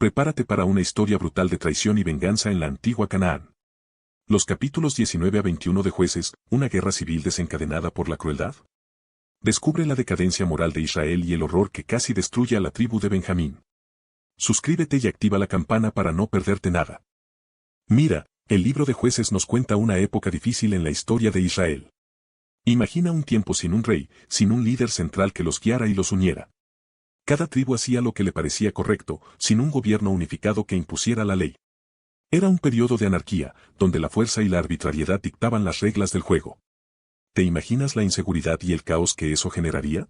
Prepárate para una historia brutal de traición y venganza en la antigua Canaán. Los capítulos 19 a 21 de Jueces, una guerra civil desencadenada por la crueldad. Descubre la decadencia moral de Israel y el horror que casi destruye a la tribu de Benjamín. Suscríbete y activa la campana para no perderte nada. Mira, el libro de Jueces nos cuenta una época difícil en la historia de Israel. Imagina un tiempo sin un rey, sin un líder central que los guiara y los uniera. Cada tribu hacía lo que le parecía correcto, sin un gobierno unificado que impusiera la ley. Era un periodo de anarquía, donde la fuerza y la arbitrariedad dictaban las reglas del juego. ¿Te imaginas la inseguridad y el caos que eso generaría?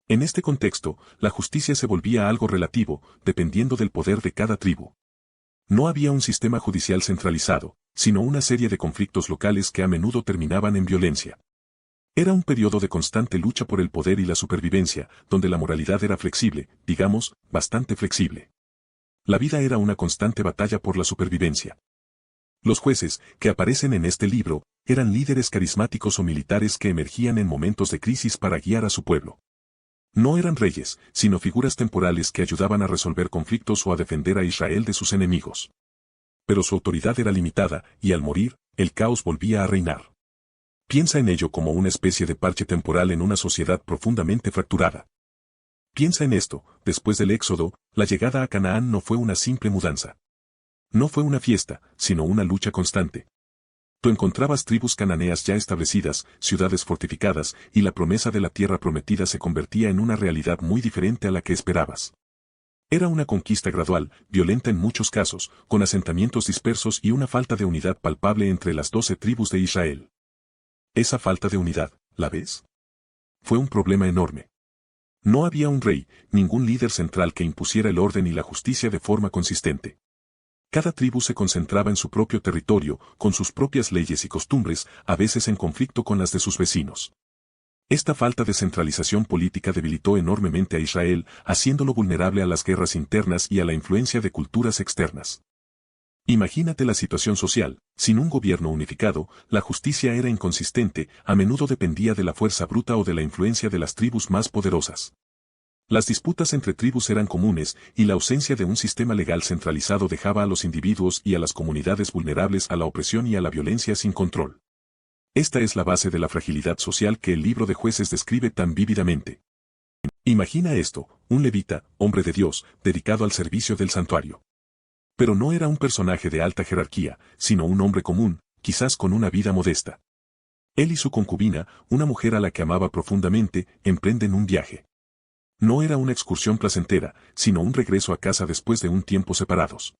En este contexto, la justicia se volvía algo relativo, dependiendo del poder de cada tribu. No había un sistema judicial centralizado, sino una serie de conflictos locales que a menudo terminaban en violencia. Era un periodo de constante lucha por el poder y la supervivencia, donde la moralidad era flexible, digamos, bastante flexible. La vida era una constante batalla por la supervivencia. Los jueces, que aparecen en este libro, eran líderes carismáticos o militares que emergían en momentos de crisis para guiar a su pueblo. No eran reyes, sino figuras temporales que ayudaban a resolver conflictos o a defender a Israel de sus enemigos. Pero su autoridad era limitada, y al morir, el caos volvía a reinar. Piensa en ello como una especie de parche temporal en una sociedad profundamente fracturada. Piensa en esto, después del Éxodo, la llegada a Canaán no fue una simple mudanza. No fue una fiesta, sino una lucha constante. Tú encontrabas tribus cananeas ya establecidas, ciudades fortificadas, y la promesa de la tierra prometida se convertía en una realidad muy diferente a la que esperabas. Era una conquista gradual, violenta en muchos casos, con asentamientos dispersos y una falta de unidad palpable entre las 12 tribus de Israel. Esa falta de unidad, ¿la ves? Fue un problema enorme. No había un rey, ningún líder central que impusiera el orden y la justicia de forma consistente. Cada tribu se concentraba en su propio territorio, con sus propias leyes y costumbres, a veces en conflicto con las de sus vecinos. Esta falta de centralización política debilitó enormemente a Israel, haciéndolo vulnerable a las guerras internas y a la influencia de culturas externas. Imagínate la situación social, sin un gobierno unificado, la justicia era inconsistente, a menudo dependía de la fuerza bruta o de la influencia de las tribus más poderosas. Las disputas entre tribus eran comunes, y la ausencia de un sistema legal centralizado dejaba a los individuos y a las comunidades vulnerables a la opresión y a la violencia sin control. Esta es la base de la fragilidad social que el libro de Jueces describe tan vívidamente. Imagina esto, un levita, hombre de Dios, dedicado al servicio del santuario. Pero no era un personaje de alta jerarquía, sino un hombre común, quizás con una vida modesta. Él y su concubina, una mujer a la que amaba profundamente, emprenden un viaje. No era una excursión placentera, sino un regreso a casa después de un tiempo separados.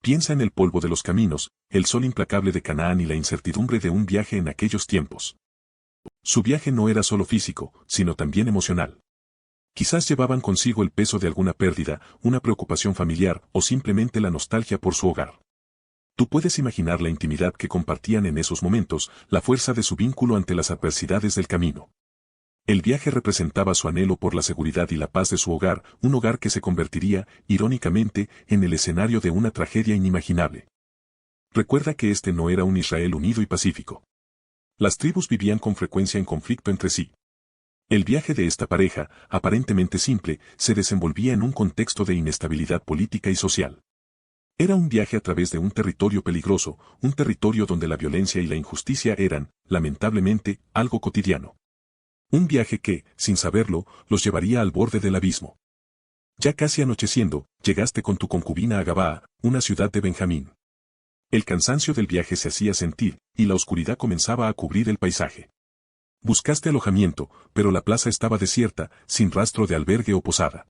Piensa en el polvo de los caminos, el sol implacable de Canaán y la incertidumbre de un viaje en aquellos tiempos. Su viaje no era solo físico, sino también emocional. Quizás llevaban consigo el peso de alguna pérdida, una preocupación familiar o simplemente la nostalgia por su hogar. Tú puedes imaginar la intimidad que compartían en esos momentos, la fuerza de su vínculo ante las adversidades del camino. El viaje representaba su anhelo por la seguridad y la paz de su hogar, un hogar que se convertiría, irónicamente, en el escenario de una tragedia inimaginable. Recuerda que este no era un Israel unido y pacífico. Las tribus vivían con frecuencia en conflicto entre sí. El viaje de esta pareja, aparentemente simple, se desenvolvía en un contexto de inestabilidad política y social. Era un viaje a través de un territorio peligroso, un territorio donde la violencia y la injusticia eran, lamentablemente, algo cotidiano. Un viaje que, sin saberlo, los llevaría al borde del abismo. Ya casi anocheciendo, llegaste con tu concubina a Gabaa, una ciudad de Benjamín. El cansancio del viaje se hacía sentir, y la oscuridad comenzaba a cubrir el paisaje. Buscaste alojamiento, pero la plaza estaba desierta, sin rastro de albergue o posada.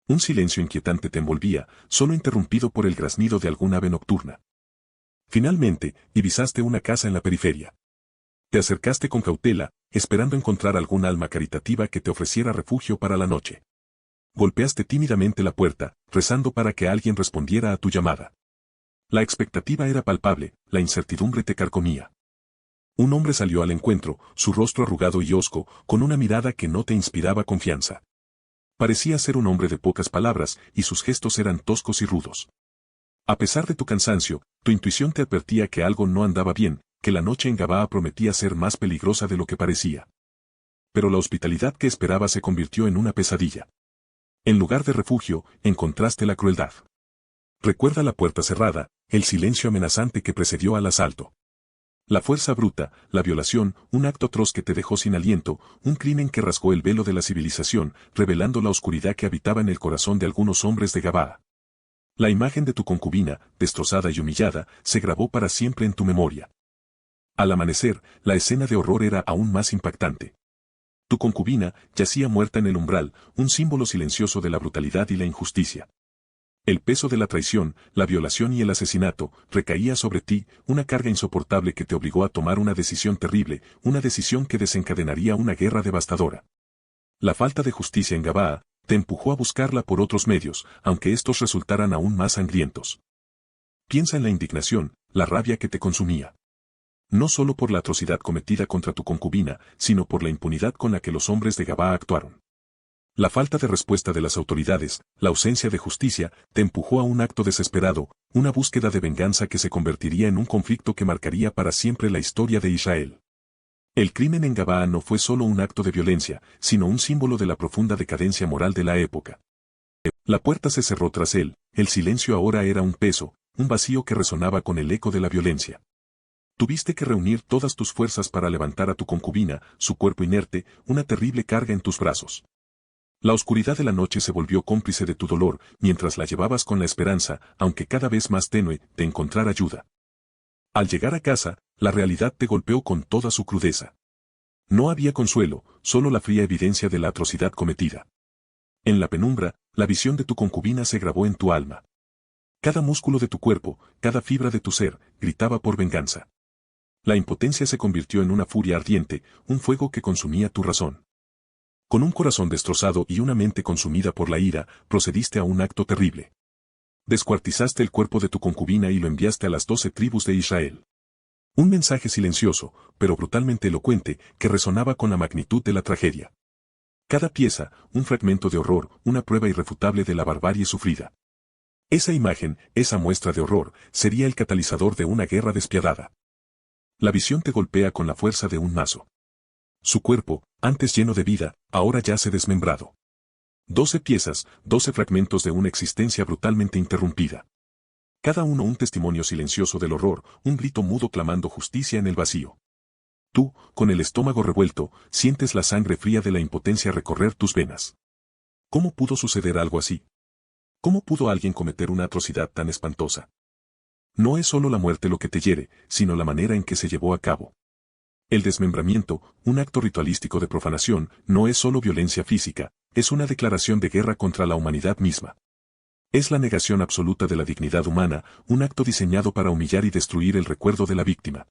Un silencio inquietante te envolvía, solo interrumpido por el graznido de algún ave nocturna. Finalmente, divisaste una casa en la periferia. Te acercaste con cautela, esperando encontrar algún alma caritativa que te ofreciera refugio para la noche. Golpeaste tímidamente la puerta, rezando para que alguien respondiera a tu llamada. La expectativa era palpable, la incertidumbre te carcomía. Un hombre salió al encuentro, su rostro arrugado y hosco, con una mirada que no te inspiraba confianza. Parecía ser un hombre de pocas palabras, y sus gestos eran toscos y rudos. A pesar de tu cansancio, tu intuición te advertía que algo no andaba bien, que la noche en Gabaa prometía ser más peligrosa de lo que parecía. Pero la hospitalidad que esperaba se convirtió en una pesadilla. En lugar de refugio, encontraste la crueldad. Recuerda la puerta cerrada, el silencio amenazante que precedió al asalto. La fuerza bruta, la violación, un acto atroz que te dejó sin aliento, un crimen que rasgó el velo de la civilización, revelando la oscuridad que habitaba en el corazón de algunos hombres de Gabaa. La imagen de tu concubina, destrozada y humillada, se grabó para siempre en tu memoria. Al amanecer, la escena de horror era aún más impactante. Tu concubina yacía muerta en el umbral, un símbolo silencioso de la brutalidad y la injusticia. El peso de la traición, la violación y el asesinato recaía sobre ti, una carga insoportable que te obligó a tomar una decisión terrible, una decisión que desencadenaría una guerra devastadora. La falta de justicia en Gabaa te empujó a buscarla por otros medios, aunque estos resultaran aún más sangrientos. Piensa en la indignación, la rabia que te consumía. No solo por la atrocidad cometida contra tu concubina, sino por la impunidad con la que los hombres de Gabaa actuaron. La falta de respuesta de las autoridades, la ausencia de justicia, te empujó a un acto desesperado, una búsqueda de venganza que se convertiría en un conflicto que marcaría para siempre la historia de Israel. El crimen en Gabaa no fue solo un acto de violencia, sino un símbolo de la profunda decadencia moral de la época. La puerta se cerró tras él, el silencio ahora era un peso, un vacío que resonaba con el eco de la violencia. Tuviste que reunir todas tus fuerzas para levantar a tu concubina, su cuerpo inerte, una terrible carga en tus brazos. La oscuridad de la noche se volvió cómplice de tu dolor, mientras la llevabas con la esperanza, aunque cada vez más tenue, de encontrar ayuda. Al llegar a casa, la realidad te golpeó con toda su crudeza. No había consuelo, solo la fría evidencia de la atrocidad cometida. En la penumbra, la visión de tu concubina se grabó en tu alma. Cada músculo de tu cuerpo, cada fibra de tu ser, gritaba por venganza. La impotencia se convirtió en una furia ardiente, un fuego que consumía tu razón. Con un corazón destrozado y una mente consumida por la ira, procediste a un acto terrible. Descuartizaste el cuerpo de tu concubina y lo enviaste a las 12 tribus de Israel. Un mensaje silencioso, pero brutalmente elocuente, que resonaba con la magnitud de la tragedia. Cada pieza, un fragmento de horror, una prueba irrefutable de la barbarie sufrida. Esa imagen, esa muestra de horror, sería el catalizador de una guerra despiadada. La visión te golpea con la fuerza de un mazo. Su cuerpo, antes lleno de vida, ahora yace desmembrado. 12 piezas, 12 fragmentos de una existencia brutalmente interrumpida. Cada uno un testimonio silencioso del horror, un grito mudo clamando justicia en el vacío. Tú, con el estómago revuelto, sientes la sangre fría de la impotencia recorrer tus venas. ¿Cómo pudo suceder algo así? ¿Cómo pudo alguien cometer una atrocidad tan espantosa? No es solo la muerte lo que te hiere, sino la manera en que se llevó a cabo. El desmembramiento, un acto ritualístico de profanación, no es solo violencia física, es una declaración de guerra contra la humanidad misma. Es la negación absoluta de la dignidad humana, un acto diseñado para humillar y destruir el recuerdo de la víctima.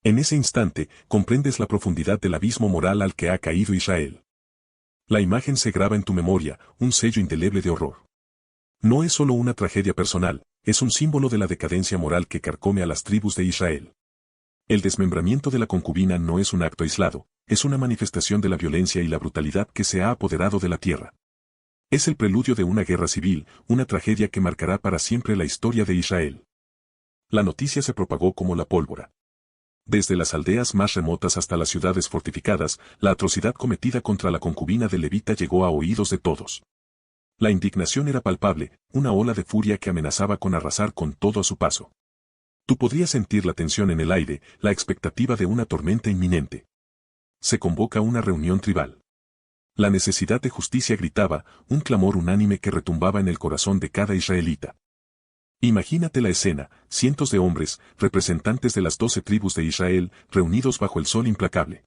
En ese instante, comprendes la profundidad del abismo moral al que ha caído Israel. La imagen se graba en tu memoria, un sello indeleble de horror. No es solo una tragedia personal, es un símbolo de la decadencia moral que carcome a las tribus de Israel. El desmembramiento de la concubina no es un acto aislado, es una manifestación de la violencia y la brutalidad que se ha apoderado de la tierra. Es el preludio de una guerra civil, una tragedia que marcará para siempre la historia de Israel. La noticia se propagó como la pólvora. Desde las aldeas más remotas hasta las ciudades fortificadas, la atrocidad cometida contra la concubina de Levita llegó a oídos de todos. La indignación era palpable, una ola de furia que amenazaba con arrasar con todo a su paso. Tú podrías sentir la tensión en el aire, la expectativa de una tormenta inminente. Se convoca una reunión tribal. La necesidad de justicia gritaba, un clamor unánime que retumbaba en el corazón de cada israelita. Imagínate la escena, cientos de hombres, representantes de las 12 tribus de Israel, reunidos bajo el sol implacable.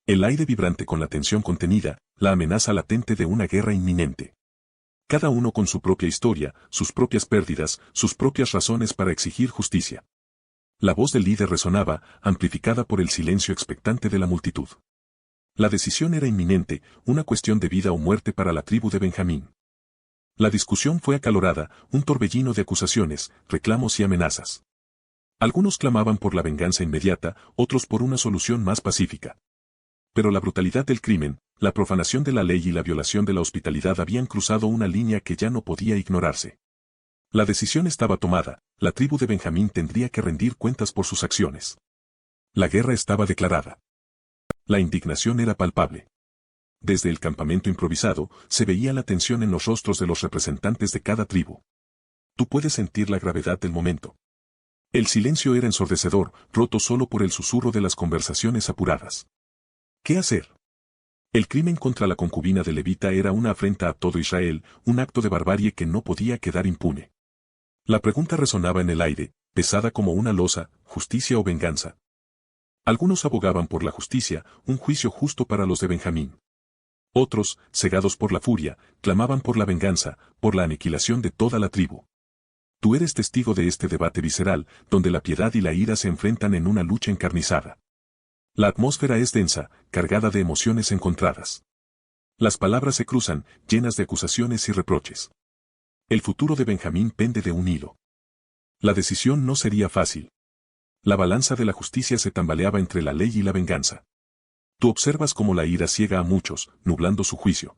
El aire vibrante con la tensión contenida, la amenaza latente de una guerra inminente. Cada uno con su propia historia, sus propias pérdidas, sus propias razones para exigir justicia. La voz del líder resonaba, amplificada por el silencio expectante de la multitud. La decisión era inminente, una cuestión de vida o muerte para la tribu de Benjamín. La discusión fue acalorada, un torbellino de acusaciones, reclamos y amenazas. Algunos clamaban por la venganza inmediata, otros por una solución más pacífica. Pero la brutalidad del crimen, la profanación de la ley y la violación de la hospitalidad habían cruzado una línea que ya no podía ignorarse. La decisión estaba tomada, la tribu de Benjamín tendría que rendir cuentas por sus acciones. La guerra estaba declarada. La indignación era palpable. Desde el campamento improvisado, se veía la tensión en los rostros de los representantes de cada tribu. tú puedes sentir la gravedad del momento. El silencio era ensordecedor, roto solo por el susurro de las conversaciones apuradas. ¿Qué hacer? El crimen contra la concubina de Levita era una afrenta a todo Israel, un acto de barbarie que no podía quedar impune. La pregunta resonaba en el aire, pesada como una losa: ¿justicia o venganza? Algunos abogaban por la justicia, un juicio justo para los de Benjamín. Otros, cegados por la furia, clamaban por la venganza, por la aniquilación de toda la tribu. Tú eres testigo de este debate visceral, donde la piedad y la ira se enfrentan en una lucha encarnizada. La atmósfera es densa, cargada de emociones encontradas. Las palabras se cruzan, llenas de acusaciones y reproches. El futuro de Benjamín pende de un hilo. La decisión no sería fácil. La balanza de la justicia se tambaleaba entre la ley y la venganza. Tú observas cómo la ira ciega a muchos, nublando su juicio.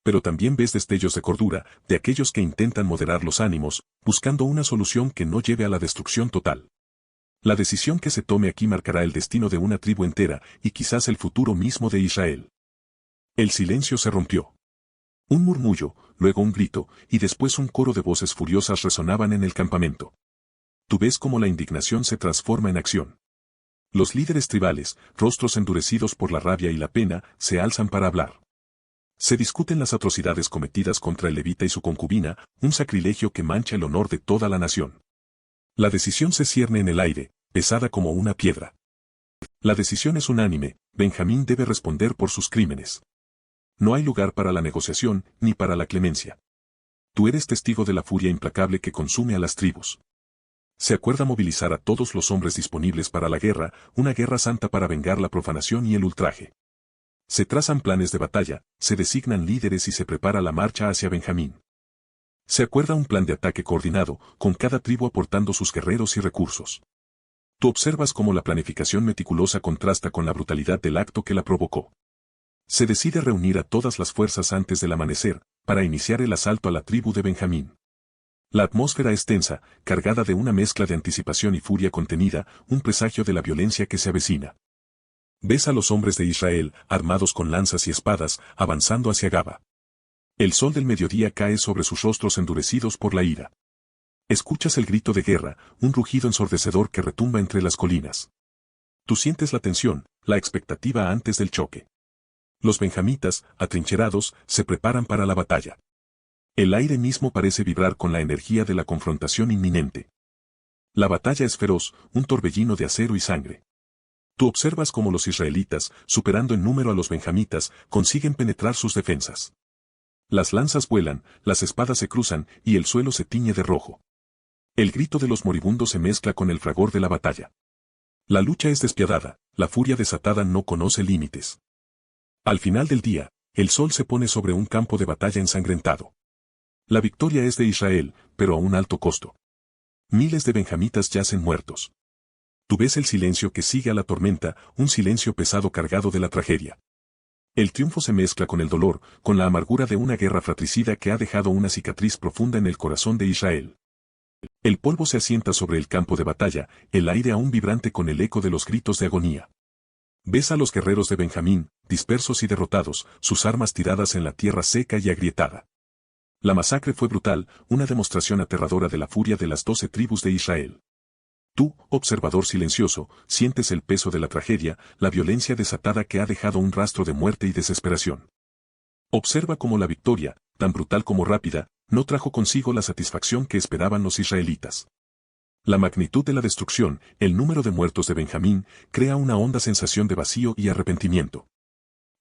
Pero también ves destellos de cordura, de aquellos que intentan moderar los ánimos, buscando una solución que no lleve a la destrucción total. La decisión que se tome aquí marcará el destino de una tribu entera y quizás el futuro mismo de Israel. El silencio se rompió. Un murmullo, luego un grito, y después un coro de voces furiosas resonaban en el campamento. Tú ves cómo la indignación se transforma en acción. Los líderes tribales, rostros endurecidos por la rabia y la pena, se alzan para hablar. Se discuten las atrocidades cometidas contra el levita y su concubina, un sacrilegio que mancha el honor de toda la nación. La decisión se cierne en el aire, pesada como una piedra. La decisión es unánime: Benjamín debe responder por sus crímenes. No hay lugar para la negociación, ni para la clemencia. Tú eres testigo de la furia implacable que consume a las tribus. Se acuerda movilizar a todos los hombres disponibles para la guerra, una guerra santa para vengar la profanación y el ultraje. Se trazan planes de batalla, se designan líderes y se prepara la marcha hacia Benjamín. Se acuerda un plan de ataque coordinado, con cada tribu aportando sus guerreros y recursos. Tú observas cómo la planificación meticulosa contrasta con la brutalidad del acto que la provocó. Se decide reunir a todas las fuerzas antes del amanecer, para iniciar el asalto a la tribu de Benjamín. La atmósfera es tensa, cargada de una mezcla de anticipación y furia contenida, un presagio de la violencia que se avecina. Ves a los hombres de Israel, armados con lanzas y espadas, avanzando hacia Gaba. El sol del mediodía cae sobre sus rostros endurecidos por la ira. Escuchas el grito de guerra, un rugido ensordecedor que retumba entre las colinas. Tú sientes la tensión, la expectativa antes del choque. Los benjamitas, atrincherados, se preparan para la batalla. El aire mismo parece vibrar con la energía de la confrontación inminente. La batalla es feroz, un torbellino de acero y sangre. Tú observas cómo los israelitas, superando en número a los benjamitas, consiguen penetrar sus defensas. Las lanzas vuelan, las espadas se cruzan, y el suelo se tiñe de rojo. El grito de los moribundos se mezcla con el fragor de la batalla. La lucha es despiadada, la furia desatada no conoce límites. Al final del día, el sol se pone sobre un campo de batalla ensangrentado. La victoria es de Israel, pero a un alto costo. Miles de benjamitas yacen muertos. Tú ves el silencio que sigue a la tormenta, un silencio pesado cargado de la tragedia. El triunfo se mezcla con el dolor, con la amargura de una guerra fratricida que ha dejado una cicatriz profunda en el corazón de Israel. El polvo se asienta sobre el campo de batalla, el aire aún vibrante con el eco de los gritos de agonía. Ves a los guerreros de Benjamín, dispersos y derrotados, sus armas tiradas en la tierra seca y agrietada. La masacre fue brutal, una demostración aterradora de la furia de las 12 tribus de Israel. Tú, observador silencioso, sientes el peso de la tragedia, la violencia desatada que ha dejado un rastro de muerte y desesperación. Observa cómo la victoria, tan brutal como rápida, no trajo consigo la satisfacción que esperaban los israelitas. La magnitud de la destrucción, el número de muertos de Benjamín, crea una honda sensación de vacío y arrepentimiento.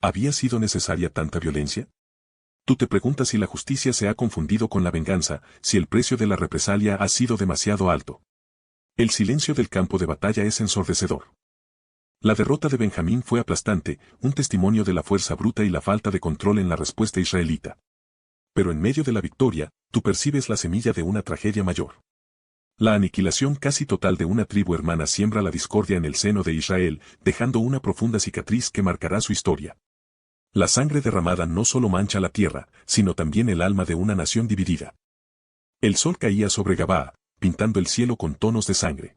¿Había sido necesaria tanta violencia? Tú te preguntas si la justicia se ha confundido con la venganza, si el precio de la represalia ha sido demasiado alto. El silencio del campo de batalla es ensordecedor. La derrota de Benjamín fue aplastante, un testimonio de la fuerza bruta y la falta de control en la respuesta israelita. Pero en medio de la victoria, tú percibes la semilla de una tragedia mayor. La aniquilación casi total de una tribu hermana siembra la discordia en el seno de Israel, dejando una profunda cicatriz que marcará su historia. La sangre derramada no solo mancha la tierra, sino también el alma de una nación dividida. El sol caía sobre Gabaa, pintando el cielo con tonos de sangre.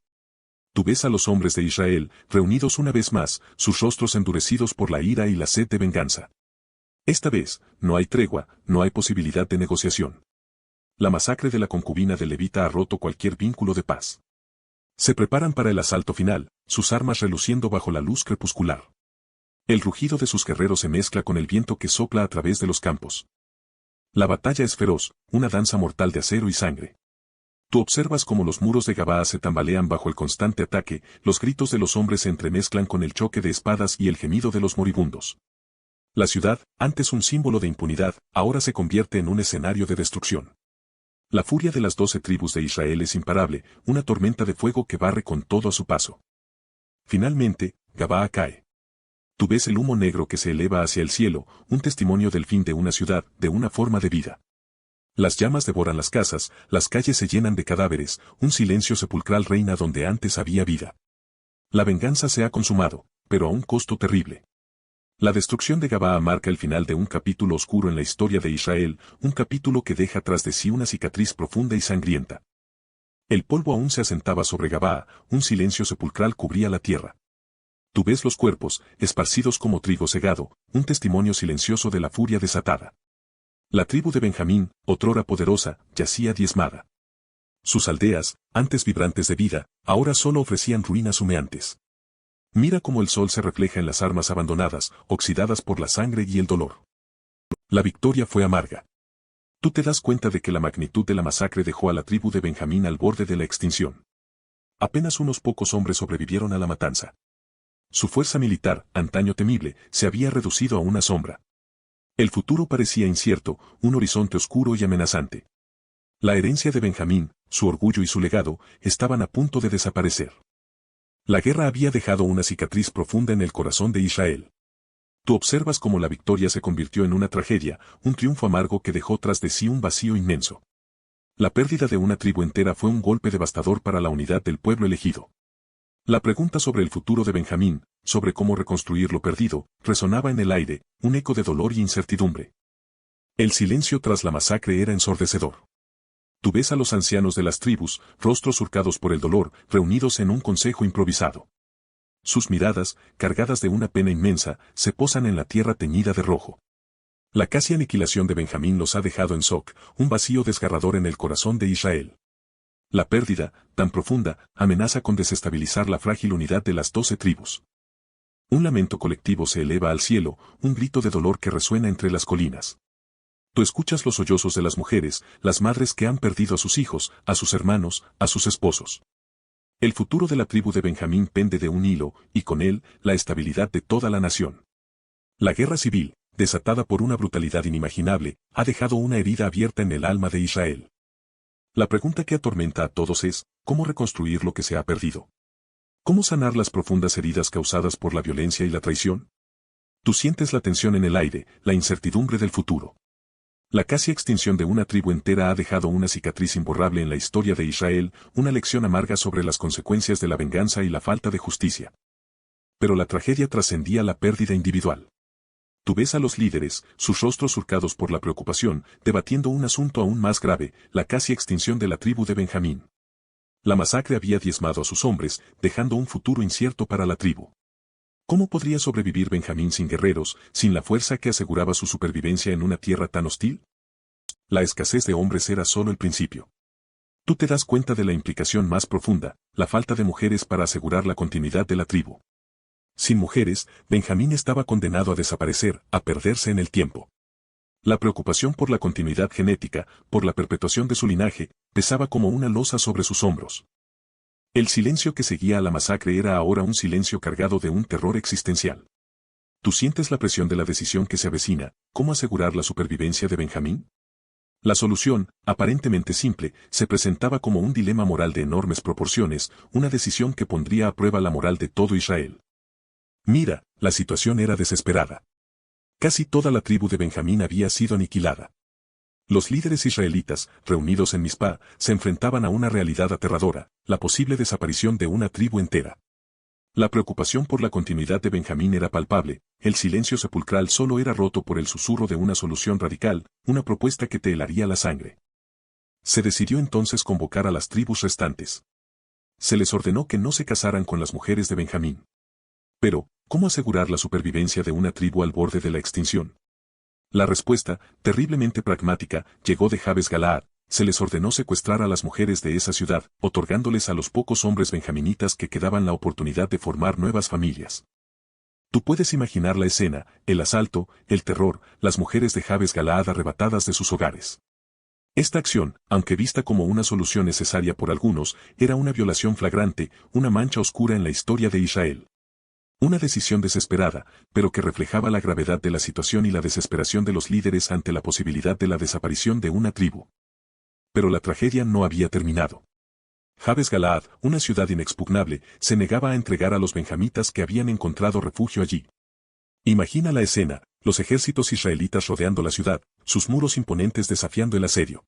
Tú ves a los hombres de Israel, reunidos una vez más, sus rostros endurecidos por la ira y la sed de venganza. Esta vez, no hay tregua, no hay posibilidad de negociación. La masacre de la concubina de Levita ha roto cualquier vínculo de paz. Se preparan para el asalto final, sus armas reluciendo bajo la luz crepuscular. El rugido de sus guerreros se mezcla con el viento que sopla a través de los campos. La batalla es feroz, una danza mortal de acero y sangre. Tú observas cómo los muros de Gabaa se tambalean bajo el constante ataque, los gritos de los hombres se entremezclan con el choque de espadas y el gemido de los moribundos. La ciudad, antes un símbolo de impunidad, ahora se convierte en un escenario de destrucción. La furia de las 12 tribus de Israel es imparable, una tormenta de fuego que barre con todo a su paso. Finalmente, Gabaa cae. Tú ves el humo negro que se eleva hacia el cielo, un testimonio del fin de una ciudad, de una forma de vida. Las llamas devoran las casas, las calles se llenan de cadáveres, un silencio sepulcral reina donde antes había vida. La venganza se ha consumado, pero a un costo terrible. La destrucción de Gabaa marca el final de un capítulo oscuro en la historia de Israel, un capítulo que deja tras de sí una cicatriz profunda y sangrienta. El polvo aún se asentaba sobre Gabaa, un silencio sepulcral cubría la tierra. Tú ves los cuerpos, esparcidos como trigo segado, un testimonio silencioso de la furia desatada. La tribu de Benjamín, otrora poderosa, yacía diezmada. Sus aldeas, antes vibrantes de vida, ahora solo ofrecían ruinas humeantes. Mira cómo el sol se refleja en las armas abandonadas, oxidadas por la sangre y el dolor. La victoria fue amarga. Tú te das cuenta de que la magnitud de la masacre dejó a la tribu de Benjamín al borde de la extinción. Apenas unos pocos hombres sobrevivieron a la matanza. Su fuerza militar, antaño temible, se había reducido a una sombra. El futuro parecía incierto, un horizonte oscuro y amenazante. La herencia de Benjamín, su orgullo y su legado, estaban a punto de desaparecer. La guerra había dejado una cicatriz profunda en el corazón de Israel. Tú observas cómo la victoria se convirtió en una tragedia, un triunfo amargo que dejó tras de sí un vacío inmenso. La pérdida de una tribu entera fue un golpe devastador para la unidad del pueblo elegido. La pregunta sobre el futuro de Benjamín, sobre cómo reconstruir lo perdido, resonaba en el aire, un eco de dolor y incertidumbre. El silencio tras la masacre era ensordecedor. Tú ves a los ancianos de las tribus, rostros surcados por el dolor, reunidos en un consejo improvisado. Sus miradas, cargadas de una pena inmensa, se posan en la tierra teñida de rojo. La casi aniquilación de Benjamín los ha dejado en shock, un vacío desgarrador en el corazón de Israel. La pérdida, tan profunda, amenaza con desestabilizar la frágil unidad de las 12 tribus. Un lamento colectivo se eleva al cielo, un grito de dolor que resuena entre las colinas. Tú escuchas los sollozos de las mujeres, las madres que han perdido a sus hijos, a sus hermanos, a sus esposos. El futuro de la tribu de Benjamín pende de un hilo, y con él, la estabilidad de toda la nación. La guerra civil, desatada por una brutalidad inimaginable, ha dejado una herida abierta en el alma de Israel. La pregunta que atormenta a todos es, ¿cómo reconstruir lo que se ha perdido? ¿Cómo sanar las profundas heridas causadas por la violencia y la traición? Tú sientes la tensión en el aire, la incertidumbre del futuro. La casi extinción de una tribu entera ha dejado una cicatriz imborrable en la historia de Israel, una lección amarga sobre las consecuencias de la venganza y la falta de justicia. Pero la tragedia trascendía la pérdida individual. Tú ves a los líderes, sus rostros surcados por la preocupación, debatiendo un asunto aún más grave, la casi extinción de la tribu de Benjamín. La masacre había diezmado a sus hombres, dejando un futuro incierto para la tribu. ¿Cómo podría sobrevivir Benjamín sin guerreros, sin la fuerza que aseguraba su supervivencia en una tierra tan hostil? La escasez de hombres era solo el principio. Tú te das cuenta de la implicación más profunda, la falta de mujeres para asegurar la continuidad de la tribu. Sin mujeres, Benjamín estaba condenado a desaparecer, a perderse en el tiempo. La preocupación por la continuidad genética, por la perpetuación de su linaje, pesaba como una losa sobre sus hombros. El silencio que seguía a la masacre era ahora un silencio cargado de un terror existencial. ¿Tú sientes la presión de la decisión que se avecina, cómo asegurar la supervivencia de Benjamín? La solución, aparentemente simple, se presentaba como un dilema moral de enormes proporciones, una decisión que pondría a prueba la moral de todo Israel. Mira, la situación era desesperada. Casi toda la tribu de Benjamín había sido aniquilada. Los líderes israelitas, reunidos en Mizpá, se enfrentaban a una realidad aterradora, la posible desaparición de una tribu entera. La preocupación por la continuidad de Benjamín era palpable, el silencio sepulcral solo era roto por el susurro de una solución radical, una propuesta que te helaría la sangre. Se decidió entonces convocar a las tribus restantes. Se les ordenó que no se casaran con las mujeres de Benjamín. Pero, ¿cómo asegurar la supervivencia de una tribu al borde de la extinción? La respuesta, terriblemente pragmática, llegó de Jabes Galaad, se les ordenó secuestrar a las mujeres de esa ciudad, otorgándoles a los pocos hombres benjaminitas que quedaban la oportunidad de formar nuevas familias. Tú puedes imaginar la escena, el asalto, el terror, las mujeres de Jabes Galaad arrebatadas de sus hogares. Esta acción, aunque vista como una solución necesaria por algunos, era una violación flagrante, una mancha oscura en la historia de Israel. Una decisión desesperada, pero que reflejaba la gravedad de la situación y la desesperación de los líderes ante la posibilidad de la desaparición de una tribu. Pero la tragedia no había terminado. Jabes Galaad, una ciudad inexpugnable, se negaba a entregar a los benjamitas que habían encontrado refugio allí. Imagina la escena, los ejércitos israelitas rodeando la ciudad, sus muros imponentes desafiando el asedio.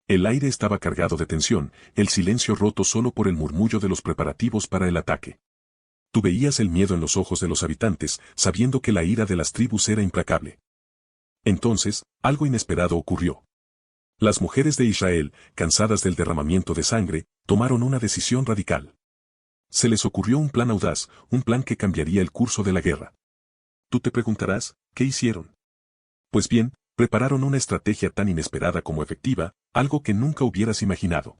El aire estaba cargado de tensión, el silencio roto solo por el murmullo de los preparativos para el ataque. Tú veías el miedo en los ojos de los habitantes, sabiendo que la ira de las tribus era implacable. Entonces, algo inesperado ocurrió. Las mujeres de Israel, cansadas del derramamiento de sangre, tomaron una decisión radical. Se les ocurrió un plan audaz, un plan que cambiaría el curso de la guerra. Tú te preguntarás, ¿qué hicieron? Pues bien, prepararon una estrategia tan inesperada como efectiva, algo que nunca hubieras imaginado.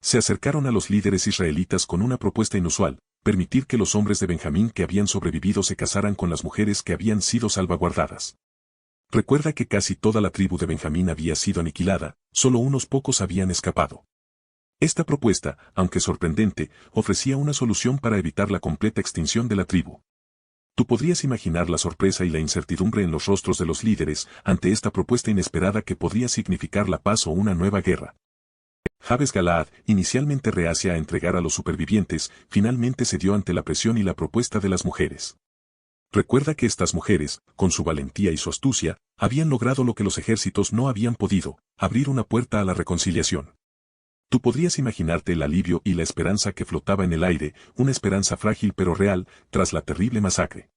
Se acercaron a los líderes israelitas con una propuesta inusual, permitir que los hombres de Benjamín que habían sobrevivido se casaran con las mujeres que habían sido salvaguardadas. Recuerda que casi toda la tribu de Benjamín había sido aniquilada, solo unos pocos habían escapado. Esta propuesta, aunque sorprendente, ofrecía una solución para evitar la completa extinción de la tribu. Tú podrías imaginar la sorpresa y la incertidumbre en los rostros de los líderes ante esta propuesta inesperada que podría significar la paz o una nueva guerra. Jabes Galaad, inicialmente reacia a entregar a los supervivientes, finalmente cedió ante la presión y la propuesta de las mujeres. Recuerda que estas mujeres, con su valentía y su astucia, habían logrado lo que los ejércitos no habían podido, abrir una puerta a la reconciliación. Tú podrías imaginarte el alivio y la esperanza que flotaba en el aire, una esperanza frágil pero real, tras la terrible masacre.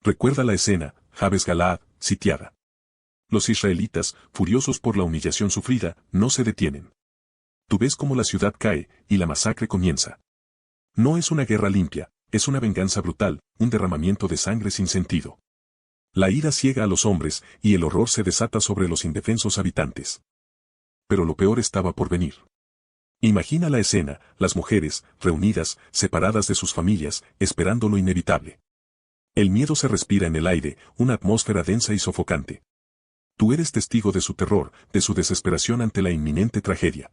Recuerda la escena, Jabes Galaad, sitiada. Los israelitas, furiosos por la humillación sufrida, no se detienen. Tú ves cómo la ciudad cae, y la masacre comienza. No es una guerra limpia, es una venganza brutal, un derramamiento de sangre sin sentido. La ira ciega a los hombres, y el horror se desata sobre los indefensos habitantes. Pero lo peor estaba por venir. Imagina la escena, las mujeres, reunidas, separadas de sus familias, esperando lo inevitable. El miedo se respira en el aire, una atmósfera densa y sofocante. Tú eres testigo de su terror, de su desesperación ante la inminente tragedia.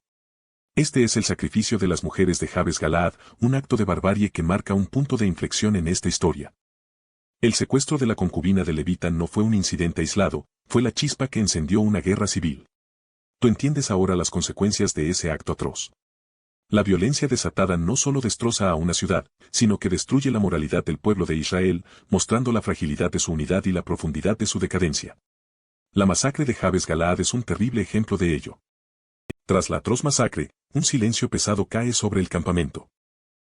Este es el sacrificio de las mujeres de Jabes Galaad, un acto de barbarie que marca un punto de inflexión en esta historia. El secuestro de la concubina de Levita no fue un incidente aislado, fue la chispa que encendió una guerra civil. Tú entiendes ahora las consecuencias de ese acto atroz. La violencia desatada no solo destroza a una ciudad, sino que destruye la moralidad del pueblo de Israel, mostrando la fragilidad de su unidad y la profundidad de su decadencia. La masacre de Jabes Galaad es un terrible ejemplo de ello. Tras la atroz masacre, un silencio pesado cae sobre el campamento.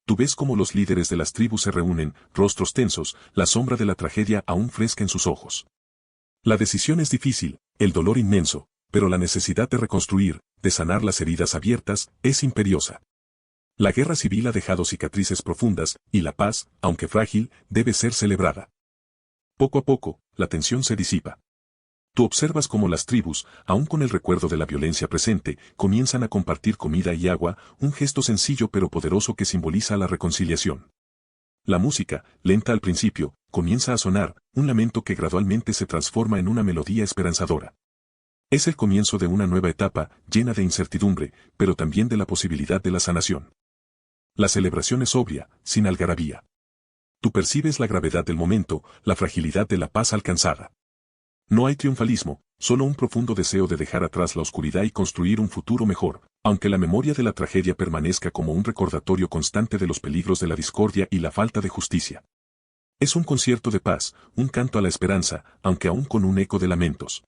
Tú ves cómo los líderes de las tribus se reúnen, rostros tensos, la sombra de la tragedia aún fresca en sus ojos. La decisión es difícil, el dolor inmenso, pero la necesidad de reconstruir, de sanar las heridas abiertas, es imperiosa. La guerra civil ha dejado cicatrices profundas, y la paz, aunque frágil, debe ser celebrada. Poco a poco, la tensión se disipa. Tú observas cómo las tribus, aun con el recuerdo de la violencia presente, comienzan a compartir comida y agua, un gesto sencillo pero poderoso que simboliza la reconciliación. La música, lenta al principio, comienza a sonar, un lamento que gradualmente se transforma en una melodía esperanzadora. Es el comienzo de una nueva etapa, llena de incertidumbre, pero también de la posibilidad de la sanación. La celebración es sobria, sin algarabía. Tú percibes la gravedad del momento, la fragilidad de la paz alcanzada. No hay triunfalismo, solo un profundo deseo de dejar atrás la oscuridad y construir un futuro mejor, aunque la memoria de la tragedia permanezca como un recordatorio constante de los peligros de la discordia y la falta de justicia. Es un concierto de paz, un canto a la esperanza, aunque aún con un eco de lamentos.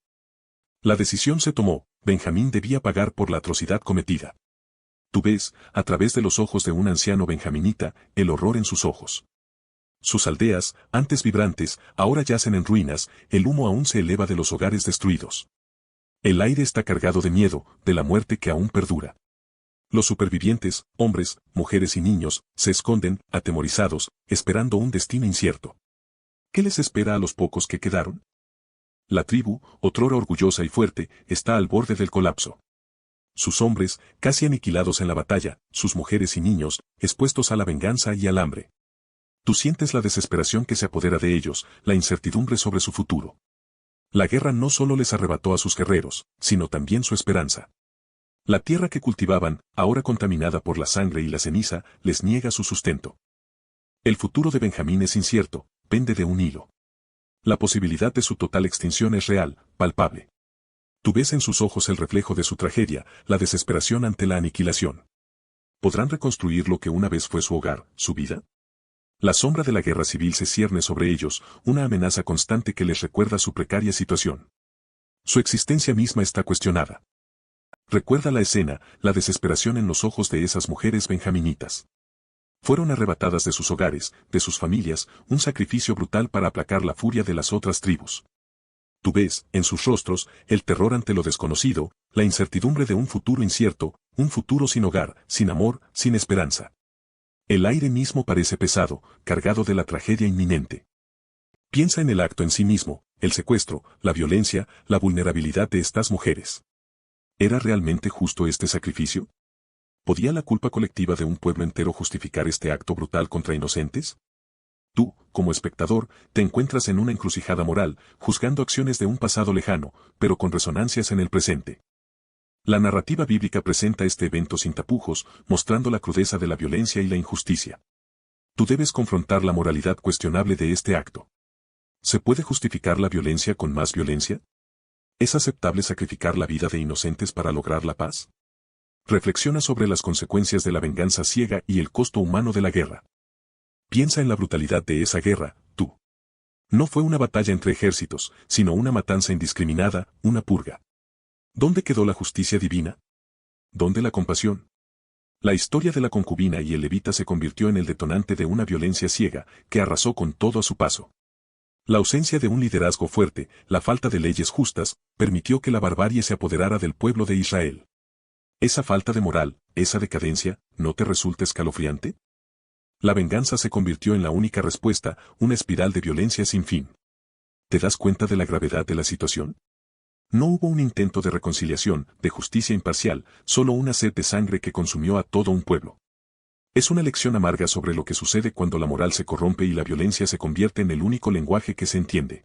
La decisión se tomó, Benjamín debía pagar por la atrocidad cometida. Tú ves, a través de los ojos de un anciano benjaminita, el horror en sus ojos. Sus aldeas, antes vibrantes, ahora yacen en ruinas, el humo aún se eleva de los hogares destruidos. El aire está cargado de miedo, de la muerte que aún perdura. Los supervivientes, hombres, mujeres y niños, se esconden, atemorizados, esperando un destino incierto. ¿Qué les espera a los pocos que quedaron? La tribu, otrora orgullosa y fuerte, está al borde del colapso. sus hombres, casi aniquilados en la batalla, sus mujeres y niños, expuestos a la venganza y al hambre. Tú sientes la desesperación que se apodera de ellos, la incertidumbre sobre su futuro. La guerra no solo les arrebató a sus guerreros, sino también su esperanza. La tierra que cultivaban, ahora contaminada por la sangre y la ceniza, les niega su sustento. El futuro de Benjamín es incierto, pende de un hilo. La posibilidad de su total extinción es real, palpable. Tú ves en sus ojos el reflejo de su tragedia, la desesperación ante la aniquilación. ¿Podrán reconstruir lo que una vez fue su hogar, su vida? La sombra de la guerra civil se cierne sobre ellos, una amenaza constante que les recuerda su precaria situación. Su existencia misma está cuestionada. Recuerda la escena, la desesperación en los ojos de esas mujeres benjaminitas. Fueron arrebatadas de sus hogares, de sus familias, un sacrificio brutal para aplacar la furia de las otras tribus. Tú ves, en sus rostros, el terror ante lo desconocido, la incertidumbre de un futuro incierto, un futuro sin hogar, sin amor, sin esperanza. El aire mismo parece pesado, cargado de la tragedia inminente. Piensa en el acto en sí mismo, el secuestro, la violencia, la vulnerabilidad de estas mujeres. ¿Era realmente justo este sacrificio? ¿Podía la culpa colectiva de un pueblo entero justificar este acto brutal contra inocentes? Tú, como espectador, te encuentras en una encrucijada moral, juzgando acciones de un pasado lejano, pero con resonancias en el presente. La narrativa bíblica presenta este evento sin tapujos, mostrando la crudeza de la violencia y la injusticia. Tú debes confrontar la moralidad cuestionable de este acto. ¿Se puede justificar la violencia con más violencia? ¿Es aceptable sacrificar la vida de inocentes para lograr la paz? Reflexiona sobre las consecuencias de la venganza ciega y el costo humano de la guerra. Piensa en la brutalidad de esa guerra, tú. No fue una batalla entre ejércitos, sino una matanza indiscriminada, una purga. ¿Dónde quedó la justicia divina? ¿Dónde la compasión? La historia de la concubina y el levita se convirtió en el detonante de una violencia ciega, que arrasó con todo a su paso. La ausencia de un liderazgo fuerte, la falta de leyes justas, permitió que la barbarie se apoderara del pueblo de Israel. ¿Esa falta de moral, esa decadencia, no te resulta escalofriante? La venganza se convirtió en la única respuesta, una espiral de violencia sin fin. ¿Te das cuenta de la gravedad de la situación? No hubo un intento de reconciliación, de justicia imparcial, solo una sed de sangre que consumió a todo un pueblo. Es una lección amarga sobre lo que sucede cuando la moral se corrompe y la violencia se convierte en el único lenguaje que se entiende.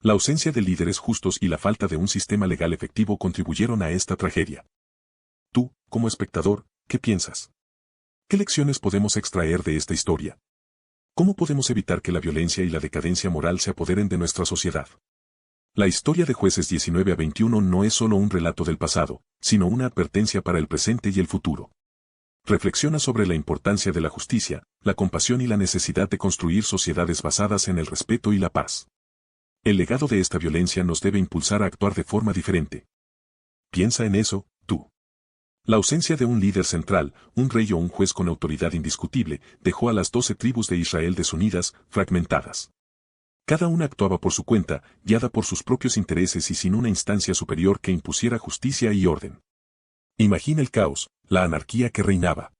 La ausencia de líderes justos y la falta de un sistema legal efectivo contribuyeron a esta tragedia. Tú, como espectador, ¿qué piensas? ¿Qué lecciones podemos extraer de esta historia? ¿Cómo podemos evitar que la violencia y la decadencia moral se apoderen de nuestra sociedad? La historia de Jueces 19 a 21 no es solo un relato del pasado, sino una advertencia para el presente y el futuro. Reflexiona sobre la importancia de la justicia, la compasión y la necesidad de construir sociedades basadas en el respeto y la paz. El legado de esta violencia nos debe impulsar a actuar de forma diferente. Piensa en eso, tú. La ausencia de un líder central, un rey o un juez con autoridad indiscutible, dejó a las 12 tribus de Israel desunidas, fragmentadas. Cada una actuaba por su cuenta, guiada por sus propios intereses y sin una instancia superior que impusiera justicia y orden. Imagina el caos, la anarquía que reinaba.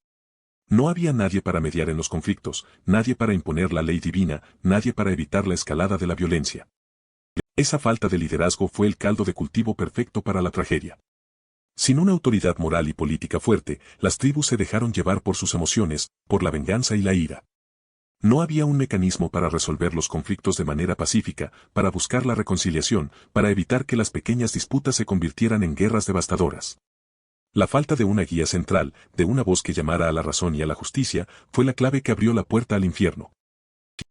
No había nadie para mediar en los conflictos, nadie para imponer la ley divina, nadie para evitar la escalada de la violencia. Esa falta de liderazgo fue el caldo de cultivo perfecto para la tragedia. Sin una autoridad moral y política fuerte, las tribus se dejaron llevar por sus emociones, por la venganza y la ira. No había un mecanismo para resolver los conflictos de manera pacífica, para buscar la reconciliación, para evitar que las pequeñas disputas se convirtieran en guerras devastadoras. La falta de una guía central, de una voz que llamara a la razón y a la justicia, fue la clave que abrió la puerta al infierno.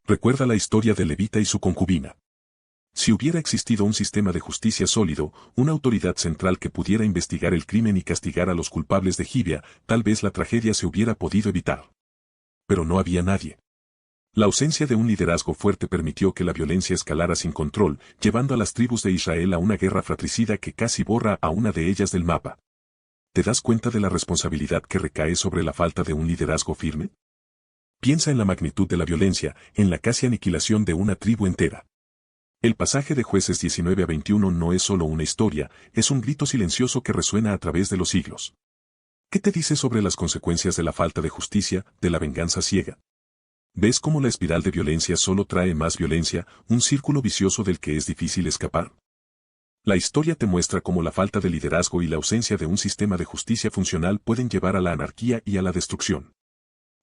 Recuerda la historia de Levita y su concubina. Si hubiera existido un sistema de justicia sólido, una autoridad central que pudiera investigar el crimen y castigar a los culpables de Gibea, tal vez la tragedia se hubiera podido evitar. Pero no había nadie. La ausencia de un liderazgo fuerte permitió que la violencia escalara sin control, llevando a las tribus de Israel a una guerra fratricida que casi borra a una de ellas del mapa. ¿Te das cuenta de la responsabilidad que recae sobre la falta de un liderazgo firme? Piensa en la magnitud de la violencia, en la casi aniquilación de una tribu entera. El pasaje de Jueces 19 a 21 no es solo una historia, es un grito silencioso que resuena a través de los siglos. ¿Qué te dice sobre las consecuencias de la falta de justicia, de la venganza ciega? ¿Ves cómo la espiral de violencia solo trae más violencia, un círculo vicioso del que es difícil escapar? La historia te muestra cómo la falta de liderazgo y la ausencia de un sistema de justicia funcional pueden llevar a la anarquía y a la destrucción.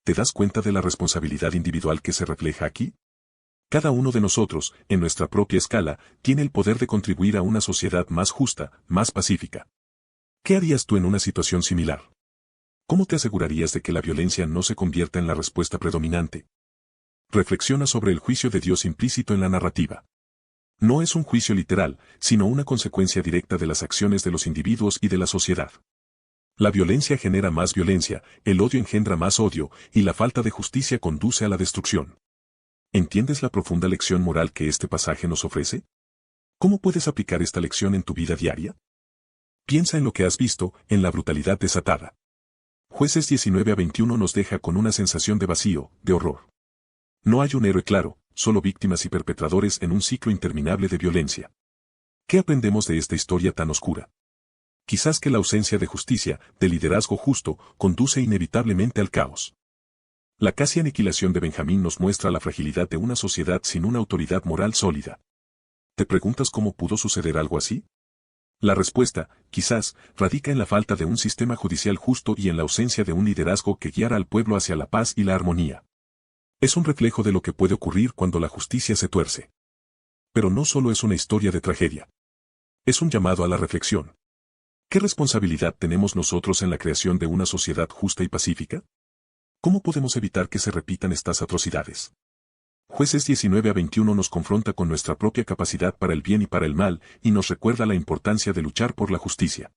¿Te das cuenta de la responsabilidad individual que se refleja aquí? Cada uno de nosotros, en nuestra propia escala, tiene el poder de contribuir a una sociedad más justa, más pacífica. ¿Qué harías tú en una situación similar? ¿Cómo te asegurarías de que la violencia no se convierta en la respuesta predominante? Reflexiona sobre el juicio de Dios implícito en la narrativa. No es un juicio literal, sino una consecuencia directa de las acciones de los individuos y de la sociedad. La violencia genera más violencia, el odio engendra más odio, y la falta de justicia conduce a la destrucción. ¿Entiendes la profunda lección moral que este pasaje nos ofrece? ¿Cómo puedes aplicar esta lección en tu vida diaria? Piensa en lo que has visto, en la brutalidad desatada. Jueces 19-21 nos deja con una sensación de vacío, de horror. No hay un héroe claro, solo víctimas y perpetradores en un ciclo interminable de violencia. ¿Qué aprendemos de esta historia tan oscura? Quizás que la ausencia de justicia, de liderazgo justo, conduce inevitablemente al caos. La casi aniquilación de Benjamín nos muestra la fragilidad de una sociedad sin una autoridad moral sólida. ¿Te preguntas cómo pudo suceder algo así? La respuesta, quizás, radica en la falta de un sistema judicial justo y en la ausencia de un liderazgo que guiara al pueblo hacia la paz y la armonía. Es un reflejo de lo que puede ocurrir cuando la justicia se tuerce. Pero no solo es una historia de tragedia. Es un llamado a la reflexión. ¿Qué responsabilidad tenemos nosotros en la creación de una sociedad justa y pacífica? ¿Cómo podemos evitar que se repitan estas atrocidades? Jueces 19-21 nos confronta con nuestra propia capacidad para el bien y para el mal, y nos recuerda la importancia de luchar por la justicia.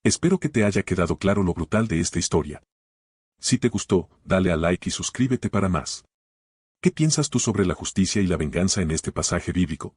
Espero que te haya quedado claro lo brutal de esta historia. Si te gustó, dale a like y suscríbete para más. ¿Qué piensas tú sobre la justicia y la venganza en este pasaje bíblico?